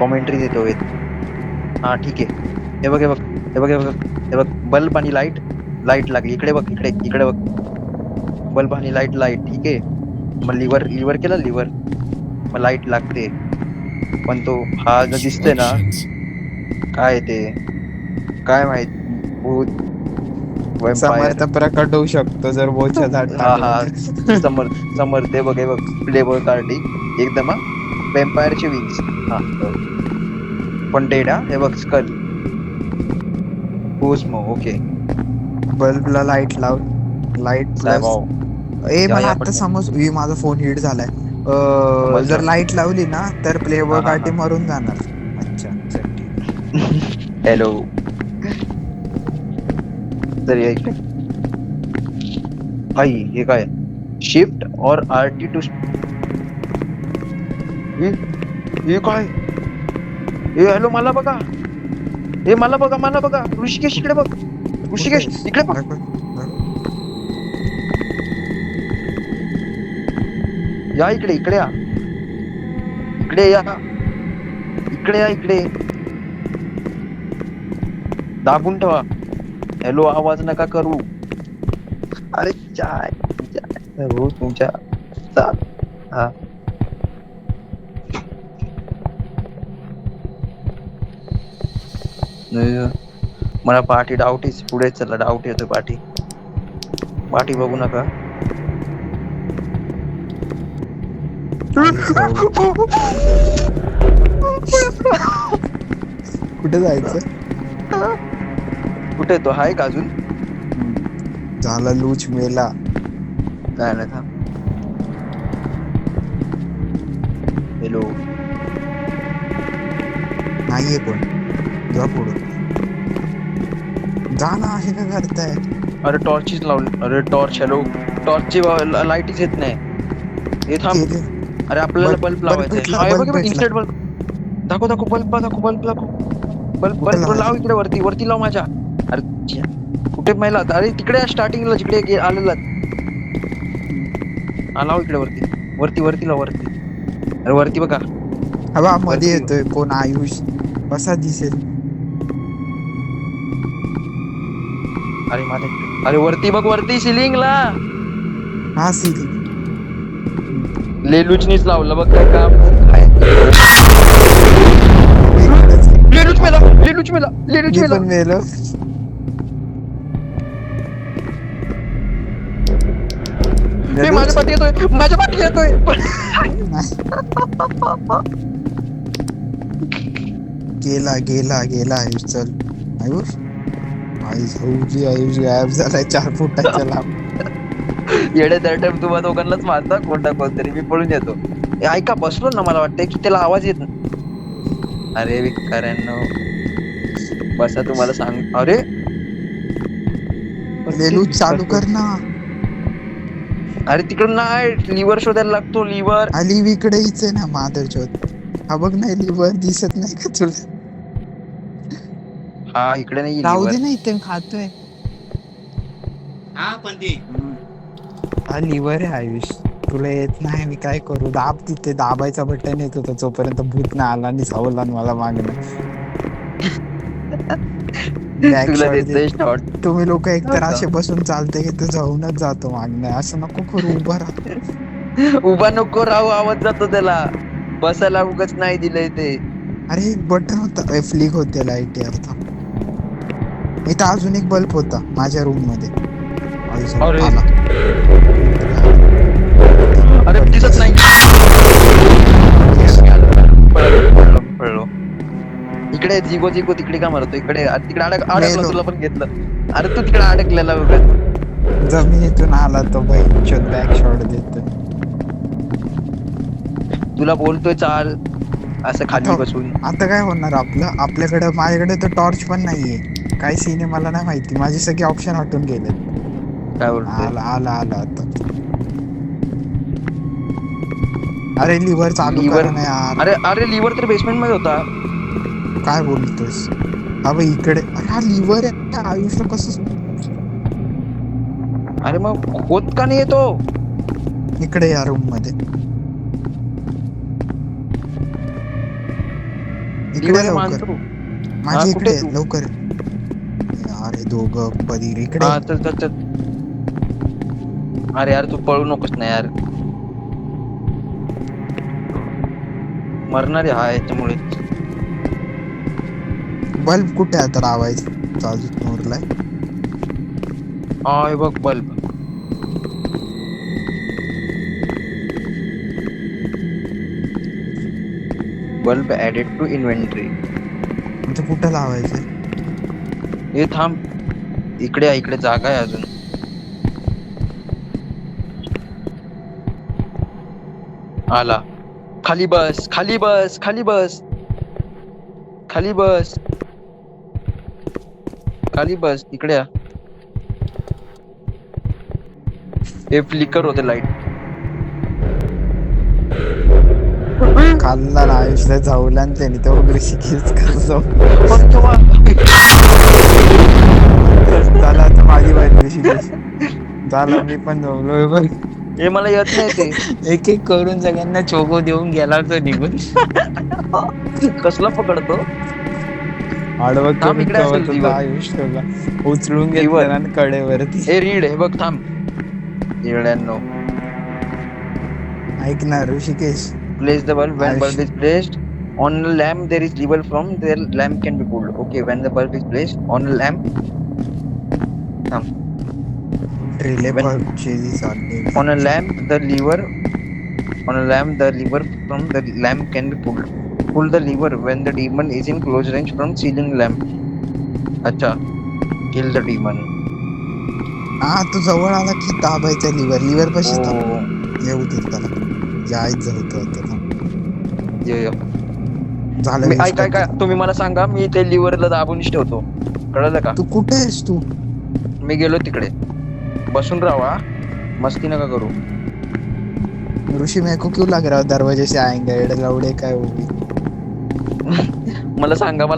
Commentary देतोय. हा ठीक आहे. हे बघ हे बघ हे बघ हे बघ हे बघ बल्ब आणि लाईट लागली. इकडे बघ इकडे बघ. बल्ब आणि लाईट ठीक आहे. मग लिव्हर केलं लिव्हर, मग लाईट लागते. पण तो हा जो दिसतोय ना, काय ते काय माहित, भूत समर्थ वॅम्पायर. प्रकट होऊ शकतो जर बोच्या झाड हा टाकलं हा तर. समर ते बघ हे बघ प्लेबॉय कार्डी एकदम. वॅम्पायरचे विंग्स. हा हे बघ. पण डेड. हा हे बघ स्कल कोस्मो. ओके. बल्बला लाईट लाव. Light plus. साहेब ए या मला या आता पटकन समज माझा फोन हिट झालाय. जर समजलं. लाईट लावली ना तर हा प्लेबॉय हा कार्टी हा मरून जाणार. अच्छा चल ठीक. हॅलो. तर या इकडे. भाई हे काय शिफ्ट और आरटी टू. हे काय. हे हॅलो मला बघा. हे मला बघा ऋषिकेश इकडे बघ. कुठे ऋषिकेश आहेस? इकडे बघ. दाखव, दाखव. या इकडे या. इकडे या. इकडे दाबून ठेवा. हॅलो आवाज नका करू. अरे हो तुमच्या हा. मला पाठी डाऊट पुढे चला डाऊट येतो पाठी बघू नका. आईच भाऊ. कुठे जायचं? कुठे तो आहे का अजून? झाला लूच मेला. काय नाही थांब. हॅलो. नाहीये कोण. जा पुढं. जा ना असे का करताय? अरे टॉर्चीच लावली. अरे टॉर्च. हॅलो टॉर्चची लाईटच येत नाही. हे थांब. गेले. अरे आपल्याला बल्ब लावायचा आहे. हा हे बल्ब बघ भेटला. Instant bulb. दाखव कुठं बल्ब लाव लावायचं? इकडे वरती लाव माझ्या. अरे कुठे महिला. अरे तिकडे स्टार्टिंगला जिकडे आलेला. हा लाव इकडे वरती लाव वरती. अरे वरती बघा. हवा मध्ये वरती. येतोय कोण आयुष कसा दिसेल? अरे माझ्या अरे वरती बघ वरती सिलिंगला. हा सिली. लेलूचनीच लावलं बघ काय काम. इकडेच आहे. लेलूच मी मेला. पण मेलो. हे माझ्या पाठी येतोय. गेला आयुष. चल आयुष. आयुष गायब झालाय 4 फुटाच्या लांब. येडे दर टाइम तुम्हाला दोघांनाच मारता कोणतरी मी पळून येतो. ऐका बसलो ना मला वाटतंय की त्याला आवाज येत नाही. अरे विकाऱ्यांनो बसा तुम्हाला सांग. अरे लेलू चालू कर ना. अरे तिकडून नाही लिव्हर शोधायला लागतो लिव्हर. लिव्ह इकडे हिच आहे ना माधरचोत. हा बघ नाही लिव्हर दिसत नाही का तुला? हा इकडे नाही राहू लिव्हर. दे ना इथे खातोय. हा पण ते हा लिव्हर आहे आयुष. तुला येत नाही मी काय करू. दाब तिथे दाबायचा बटन येत होता जोपर्यंत भूत नाही आला आणि चावला मला मागणं. बॅक तुला शॉट देतोय देत. शॉट. तुम्ही लोक एकतर असे बसून चालते की ते जाऊनच जातो मागणं. असं नको करू. उभा राहा. उभा नको राहू आवाज जातो त्याला. बसायला उगाच नाही दिलंय ते. अरे एक बटन होता फ्लिक होते लाईट यार. इथं अजून एक बल्ब होता माझ्या रूम मध्ये. अरे आला. अरे दिसत नाही. पळलो. इकडे जिगो तिकडे का मारतो इकडे अडकला मेलो. तुला पण घेतलं. अरे तू तिकडे अडकलेला उगाच. जमिनीतून आला तो बॅक शॉट देतो. तुला बोलतोय चाल असं खाली बसून. आता काय होणार आपल्याकडे माझ्याकडे तर टॉर्च पण नाहीये. काय सीन आहे मला नाही माहिती. माझे सगळे ऑप्शन हटून गेले. काय बोलतोय. आला आता. अरे लिव्हर चालू लिव्हर. करा ना यार. अरे लिव्हर तर बेसमेंट मध्ये होता. काय बोलतोयस? हा भाई इकडे. अरे हा लिव्हर आहे. आयुष्य कसं अरे मग होत का नाही येतो. इकडे या रूम मध्ये. इकडे लिव्हर लवकर मानतो. हा माझ्या कुठे इकडे तू? लवकर. अरे दोघं बधीर इकडे. हा चल चल चल. अरे यार तू पळू नकोस ना यार, मरणार आहे हा याच्यामुळेच. बल्ब कुठे आता लावायचं अजून उरलाय. हा हे बघ bulb. Bulb added to inventory. म्हणजे कुठं लावायचं. हे थांब, इकडे आहे, इकडे जागा आहे अजून. आला. खाली बस, खाली बस, खाली बस, खाली बस, खाली बस, इकडे या. हे फ्लिकर होते लाईट. खाल्ला ना आयुषला जाऊला आणि त्याने तो ऋषिकेश कसं जाऊ. झाला आता माझी बाई ऋषिकेश. झाला मी पण जमलोय बघ. हे मला येत नाही ते. एक एक करून सगळ्यांना चोको देऊन गेला तो निघून. कसला पकडतो. आडवं थांब करून इकडे असेल ठेवत होता लिव्हर. आयुष त्याला. उचलून लिव्हर घेतलं ना कडेवरती. हे रीड हे बघ थांब. येड्यांनो. ऐक ना Rishikesh. Place the bulb. When Ayush bulb is placed on a lamp, there is lever from there. Lamp can be pulled. Okay, when the bulb is placed on a lamp, relay when पक्षी चालले. on a lamp, the lever on a lamp, the lever from the lamp can be pulled. Pull the lever when the demon is in close range from ceiling lamp. अच्छा, kill the demon. हा तू जवळ आला की दाबायचा liver. Liver पाशी Oh, थांब. येऊ दे त्याला. जायचं होतं आता. ये. झालं मी वीस ऐका ऐका, टक्के. तुम्ही मला सांगा, मी ते लिव्हरला दाबूनच ठेवतो. कळलं का? तू कुठे आहेस तू. मी गेलो तिकडे. बसून राहा, मस्ती नका करू. ऋषि मेरे को क्यों लग रहा है दरवाजे से आएंगे. एडे लवडे काय होगी. मला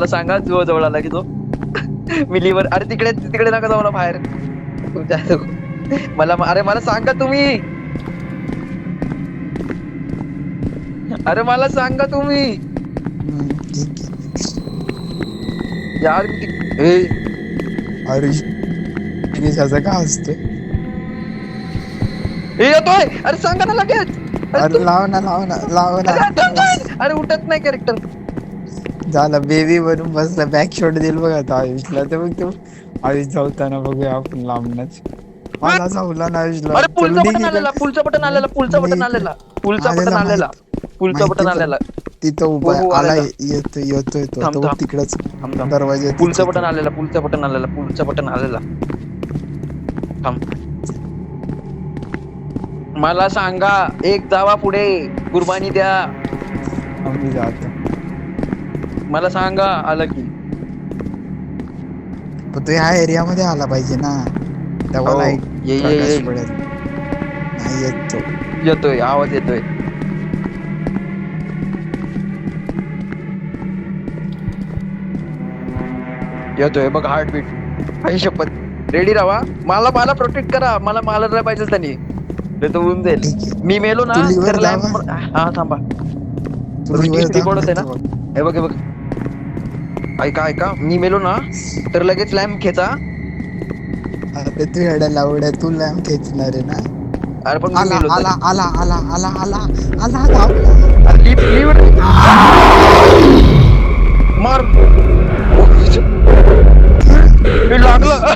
सांगा जो जवळ आला की तो. मी लिव्हर. अरे तिकडे तिकडे नका जाऊ ना बाहेर. मला सांगा तुम्ही. अरे मला सांगा तुम्ही ठीक आहे. यार. ए अरे असं का असते. येतोय. अरे सांगा ना लगेच. अरे लाव ना लाव ना लाव ना. अरे उठत नाही कॅरेक्टर. झालं बेबी बनून बसला. बॅक शॉट देईल बघ आता आयुषला. तर मग तो आयुष जाऊताना बघूया आपण लांबनच. मला जाऊला ना आयुषला. अरे पुलचा बटन आलेला, पुलचा बटन आलेला, पुलचा बटन आलेला, पुलचा बटन आलेला, पुलचा बटन आलेला. तिथं उभा हो, आला. आलेला. येतोय तो. थांब, तो थांब. तिकडच थांब, थांब. दरवाजा. पुलचा बटन आलेला, पुलचा बटन आलेला, पुलचा बटन आलेला. थांब. मला सांगा. एक जावा पुढे. कुर्बानी द्या. आम्ही जातो. मला सांगा आलं की. पण तो ह्या एरिया मध्ये आला पाहिजे ना. तेव्हा हो, लाईट प्रकाश येईल. पडेल. नाही येत तो. येतोय, आवाज येतोय. येतोय बघ हार्टबीट. आई शपथ. रेडी राहा. मला प्रोटेक्ट करा. मला मारलं पाहिजे त्यांनी. तर तो होऊन जाईल. ठीक आहे. मी मेलो ना तू liver तर लॅम्प. दाबा. हा थांबा. तू liver रिकॉर्ड होते दाबलं ना. तर हे बघ हे बघ. ऐका मी मेलो ना तर लगेच लॅम्प खेचा. अरे तू एवढ्या लावड्या तू लॅम्प खेचणार आहे ना. अरे पण मी आला मेलो. आला आला आला आला आला आला. मार. लागला.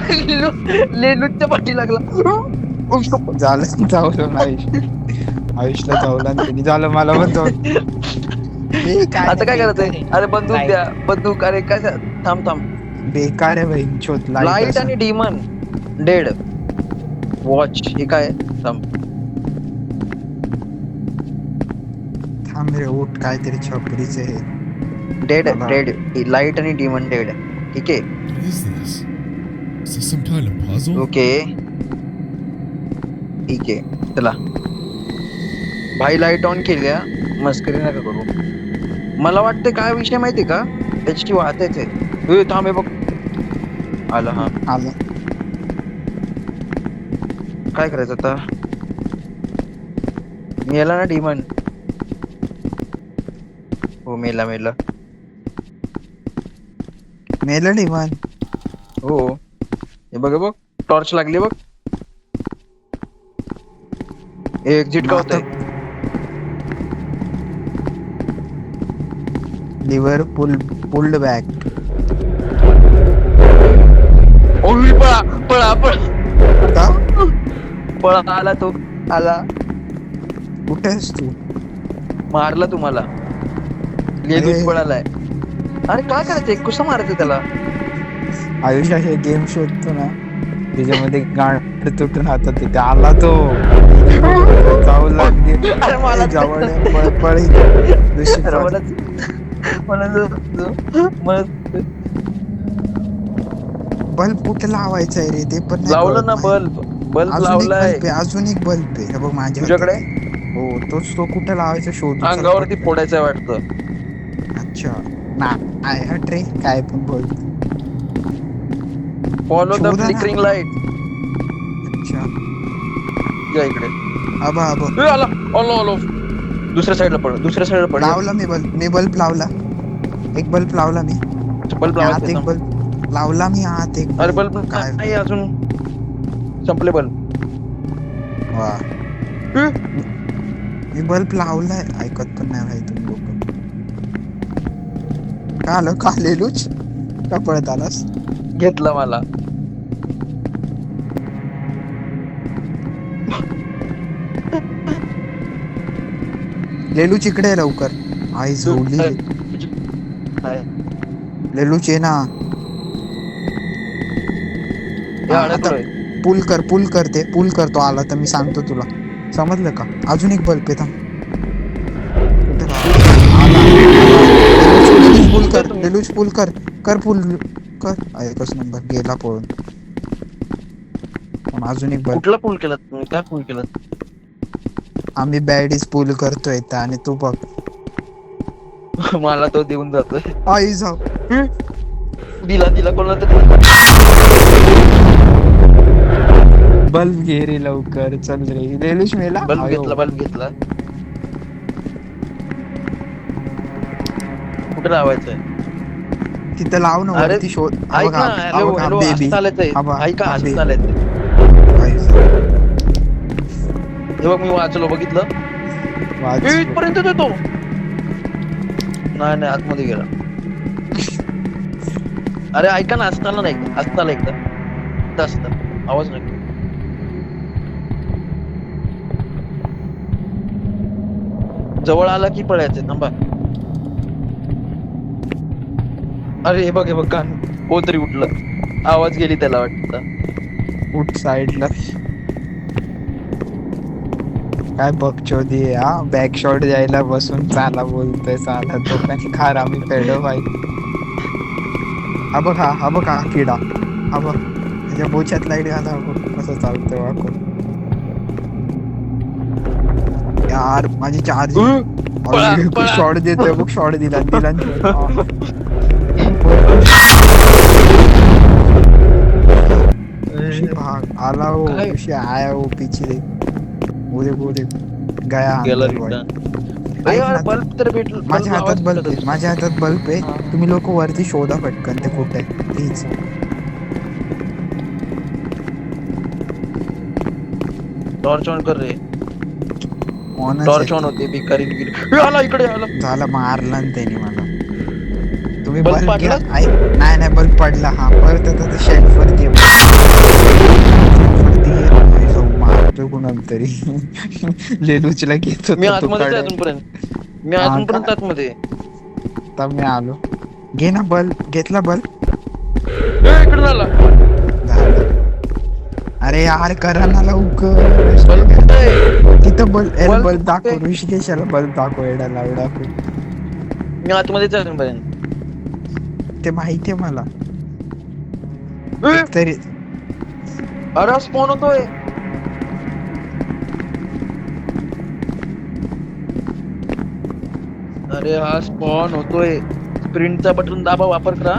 लेलूच्या पाठी लागला. झालं जाऊलं आयुष. आयुषला जाऊला आणि झालं मला पण जाऊ. आता काय करायचंय. अरे बंदूक द्या, बंदूक. अरे काय. थांब. बेकार आहे भाई. शोध लाईट आणि डिमन डेड. वॉच हे काय. थांब रे उठ. काहीतरी छपरीच आहे. डेड. लाईट आणि डिमन डेड. ठीक आहे. What is this? Is this some kind of puzzle? Okay ठीक आहे. चला भाई लाईट ऑन केल्या. मस्करी नका करू. मला वाटतं काय विषय माहितीये का. एचटी वाहतायच आहे. थांब हे बघ. आला. हा आलं. काय करायचं आता. मेला ना डिमन. हो मेला. मेलं नाही पण. हो हे बघ टॉर्च लागली बघ. एक्झिट का होतंय? Lever pulled back. ओही पळा पळा पळा का? पळा आला तो आला. कुठे आहेस तू? मारला तुम्हाला. अरे. लेलूच पळालाय. अरे काय करायचंय कसं मारायचं त्याला? आयुष्यात हे गेम शोधतो ना त्याच्यामध्ये गाठ तुटून हातात येते. आला तो जाऊ लागली. अरे मला जवळ आहे, पळ पळ दुसरी अरे पळ. मला बल्ब कुठे लावायचा आहे रे ते पण नाही लावलं कळत ना नाही. बल्ब अजून एक लावलाय. बल्ब आहे, अजून एक बल्ब आहे हे बघ माझ्या तुझ्याकडे? हातात आहे. हो तोच तो कुठे लावायचा शोधू चल अंगावरती पटकन. फोडायचंय वाटतं. अच्छा नाही हट रे काय पण बोल. फॉलो द शोधा ना. Flickering light. अच्छा या इकडे. आबा आला आलो आलो. दुसऱ्या साईडला पड. लावला मी बल्ब लावला. एक बल्ब लावला मी. बल्ब आत एक लावायचं. बल्ब लावला मी. आत एक अरे बल्ब काय नाही अजून संपले बल्ब. वा मी बल्ब लावलाय ऐकत पण नाही भाई तुम्ही लोक. का आलं का लेलूच का पळत आलास? घेतला मला. लेलूच इकडे आहे लवकर. आई झोवली. लेलूच ये ना. हा, आता पुल करते पुल करतो. आला तर मी सांगतो तुला समजलं का? अजून एक बल्ब आहे थांब. कुठे आला? पुल कर लेलूच पुल कर पुल कर. एकच नंबर गेला पळून. पण अजून एक बल्ब. कुठला पूल केला तुम्ही? काय पूल केला? आम्ही बॅडीज पूल करतोय आणि तू बघ. मला तो देऊन जातोय. आई जाऊ दिला कोणाला तरी. बल्ब घे रे लवकर चल रे. लेलूच मेला. बल्ब घेतला. कुठे लावायचंय? तिथं लाव ना अरे, वरती शोध. ऐक ना. हॅलो बेबी चालायचंय. ऐका असं चालायचंय. हे बघ मी वाचलो बघितलं. इथपर्यंत येतो. नाही आतमध्ये गेला. अरे ऐका ना असताना नाही असताना एकदा असता आवाज नाही. जवळ आला की पळायचं. थांबा. अरे हे बघ कान कोणतरी उठलं. आवाज गेली त्याला वाटतं. उठ साईडला. काय बकचोदी आहे हा. बॅक शॉट द्यायला बसून चाला बोलतोय साला तो पण खार आम्ही पेडो भाई. हा बघ हा किडा. हा बघ त्याच्या बोच्यात लाईट घाला बघ कसं चालतंय वाकून. यार माझी चार्जिंग शॉट देतोय बघ. शॉट दिला भाग आला हो. आया हो पीछे बोले गया अंदर भाई. बल्ब तर भेटलं. माझ्या हातात बल्ब आहे. तुम्ही लोक वरती शोधा पटकन ते कुठे आहे प्लीज. टॉर्च ऑन कर रे. ऑनच टॉर्च ऑन होते भिकारी आला इकडे आला. झालं मारला ना त्याने मला. तुम्ही बल्ब बल्ब घ्या. पडला? नाही बल्ब पडला. हा परत आता शेल्फ वरती मारतो कुणाला तरी. लेलूचला घेतो. मी आतमध्येच आहे अजूनपर्यंत आतमध्ये. तर मी आलो. घे ना बल्ब. घेतला बल्ब. इकडे झाला. अरे यार करा ना लवकर. बल्ब कुठे आहे? तिथं बल्ब दाखव. ऋषिकेशाला बल्ब दाखव. एडा लावडा मी आतमध्येच आहे अजूनपर्यंत. ते माहितीये मला तरी. अरे स्पॉन होतोय. अरे हा स्पॉन होतोय. स्प्रिंटचा बटन दाबा वापर करा.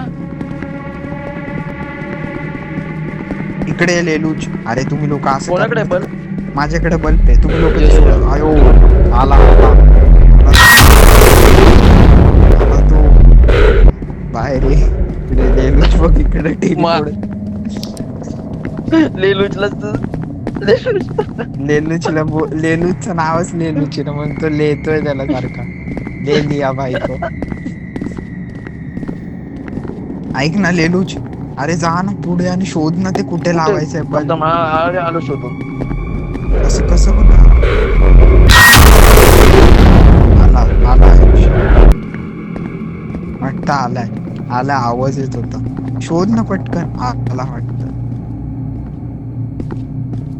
इकडे लेलूच. अरे तुम्ही लोक असं कोणाकडे पण माझ्याकडे बल्ब आहे. तुम्ही लोक आयो आला तो बाहेर. लेलूच बघ इकडे टीव्ही मा- पुढे लेलूचलाच तू लेलूचं नावच लेलूची ना म्हणून तो लेतोय त्याला सारखा ले लिया भाई को. ऐक ना लेलूच, अरे जा ना पुढे आणि शोध ना ते कुठे लावायचंय बल्ब. आलो शोधून. असं कसं होणार. आला आला वाटतं आलाय. आला आवाज येत होता. शोध ना पटकन. आला वाटतं.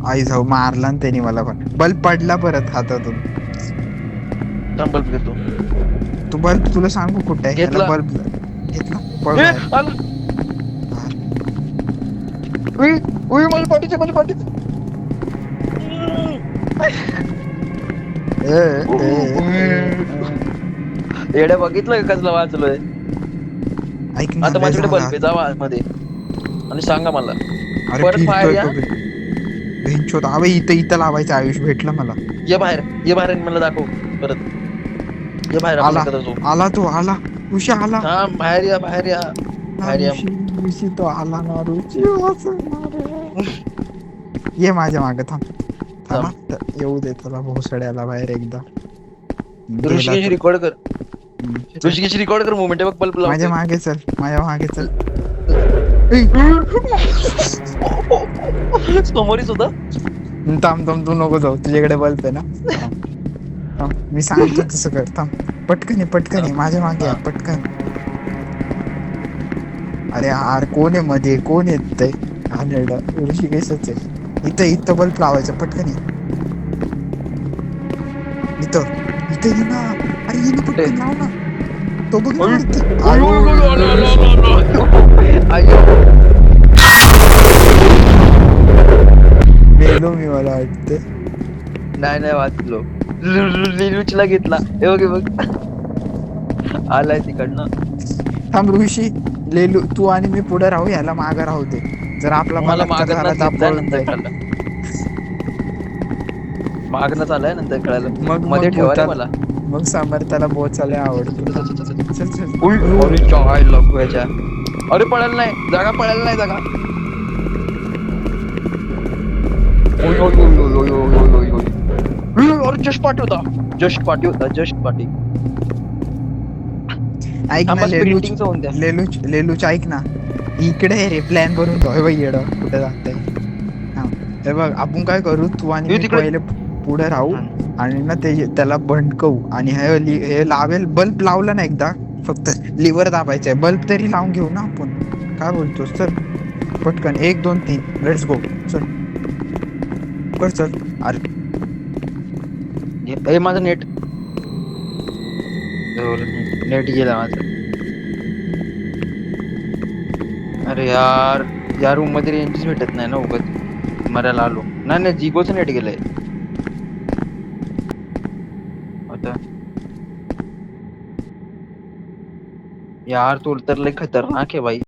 आई जाऊ मारला ना त्यांनी मला पण. बल्ब पडला परत हातातून. बल्ब घेतो. तू बल्ब तुला सांगू कुठे आहे. घेतला. बल्ब घेतला. पळ ए, बाहेर. आला. उई, उई, माझ्या पाठीचे. ए, ए, ए. येड्या बघितलं का कसला वाचलोय. ऐक ना आता लय माझ्याकडे झाला. बल्ब आहे, जावा मध्ये आणि सांगा मला. अरे परत बाहेर या. भेंचोद अबे इथं लावायचं. आयुष भेटलं मला. ये बाहेर आणि मला दाखव परत. ये बाहेर आला आपण एकत्र जाऊ. आला तो आला. ऋषी आला. थांब, बाहेर या. बाहेर या. ऋषी तो आला ना. ऋषी ये माझ्या मागे थांब. येऊ दे त्याला भोसड्याला बाहेर एकदा. ऋषिकेश रेकॉर्ड कर. ऋषिकेश रेकॉर्ड कर मुवमेंट. बघ बल्ब माझ्या मागे चल. माझ्या मागे चल. समोरच होता. थांब तू नको जाऊ. तुझ्याकडे बल्ब आहे ना. थांब. मी सांगतो तसं कर. थांब पटकन ये माझ्या मागे या, पटकन. अरे यार कोण आहे मध्ये. कोण येत ऋषिकेशच आहे. इथं बल्ब लावायचं. पटकन ये. इथं ये ना. अरे ये ना पटकन लाव ना. तो बघ ना वरती. मेलो मी मला वाटते. नाही वाचलो. लिलूचला घेतला. हे बघ आलाय तिकडनं. थांब ऋषी. लेलू तू आणि मी पुढे राहू. याला मागं राहू दे. जर आपला मला बलात्कार झाला तर आपण नंतर कळलं. मागणं आलाय नंतर कळालं. मग मध्ये ठेवा रे मला. मग समर्थाला बोचायला आवडतो. चल अरे चाय लागू याच्या. अरे पळायला नाही जागा. अरे जस्ट पाठी होता. ऐक ना लेलूच ऐक ना. इकडे रे प्लॅन बनवून ठेव. हे बघ येडं कुठे जातंय. हे बघ आपण काय करू. तू आणि मी पहिले पुढे राहू आणि ना त्याला भंडकवू आणि हे लावेल. बल्ब लावला ना एकदा. फक्त लिव्हर दाबायचंय. बल्ब तरी लावून घेऊ ना आपण. काय बोलतोस. चल पटकन 1 2 3 लेट्स गो. चल अरे माझं नेट गेला माझं. अरे यार या रूम मध्ये रेंजच भेटत नाही ना. उगाच मरायला आलो. नाही जिगोचं नेट गेलंय आता. यार तो तर लय खतरनाक आहे भाई.